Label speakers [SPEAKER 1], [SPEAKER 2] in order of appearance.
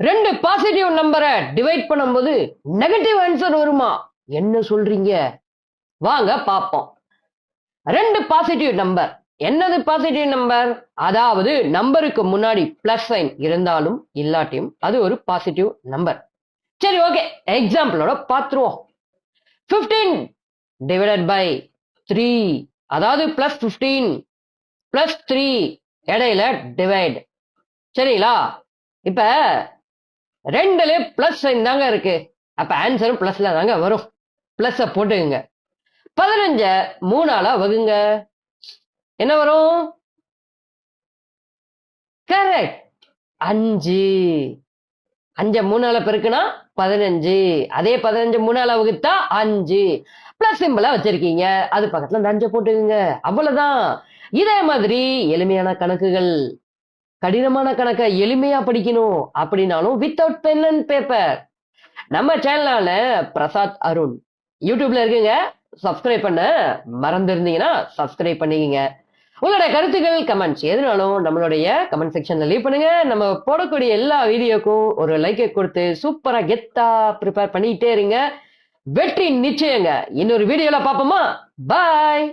[SPEAKER 1] ரெண்டு பாசிட்டிவ் நம்பரை டிவைட் பண்ணும்போது நெகட்டிவ் ஆன்சர் வருமா? என்ன சொல்றீங்க? வாங்க பாப்போம். ரெண்டு பாசிட்டிவ் நம்பர். என்னது பாசிட்டிவ் நம்பர்? அதாவது நம்பருக்கு முன்னாடி பிளஸ் சைன் இருந்தாலும் இல்லாட்டியும் அது ஒரு பாசிட்டிவ் நம்பர். சரி, ஓகே, எக்ஸாம்பிளோட பார்த்துருவோம். 15 டிவைடட் பை 3, அதாவது பிளஸ் 15 பிளஸ் 3 இடையில டிவைட். சரிங்களா? இப்ப ரெண்டுல பிளஸ் சைன் தாங்க இருக்கு, அப்ப ஆன்சரும் பிளஸ்ல தாங்க வரும். பிளஸ் போட்டுக்குங்க. 15 3ஆல வகுங்க. என்ன வரும்? கரெக்ட், 5. 5 3ஆல பெருக்குனா 15. அதே 15 3ஆல வகுத்தா 5. பிளஸ் சிம்பிளா வச்சிருக்கீங்க, அது பக்கத்துல அந்த 5 போட்டுக்குங்க. அவ்வளவுதான். இதே மாதிரி எளிமையான கணக்குகள், கடினமான கணக்கை எளிமையா படிக்கணும் அப்படின்னாலும் வித்தவுட் பென் அண்ட் பேப்பர் நம்ம சேனலான பிரசாத் அருண் யூடியூப்ல இருக்குங்க. சப்ஸ்கிரைப் பண்ண மறந்துருந்தீங்கன்னா சப்ஸ்கிரைப் பண்ணிக்கங்க. உங்களுடைய கருத்துக்கள், கமெண்ட்ஸ் எதுனாலும் நம்மளுடைய கமெண்ட் செக்ஷன்ல லீவ் பண்ணுங்க. நம்ம போடக்கூடிய எல்லா வீடியோக்கும் ஒரு லைக்கை கொடுத்து சூப்பரா கெத்தா ப்ரிப்பேர் பண்ணிட்டே இருங்க. வெற்றி நிச்சயங்க. இன்னொரு வீடியோல பாப்போமா? பாய்.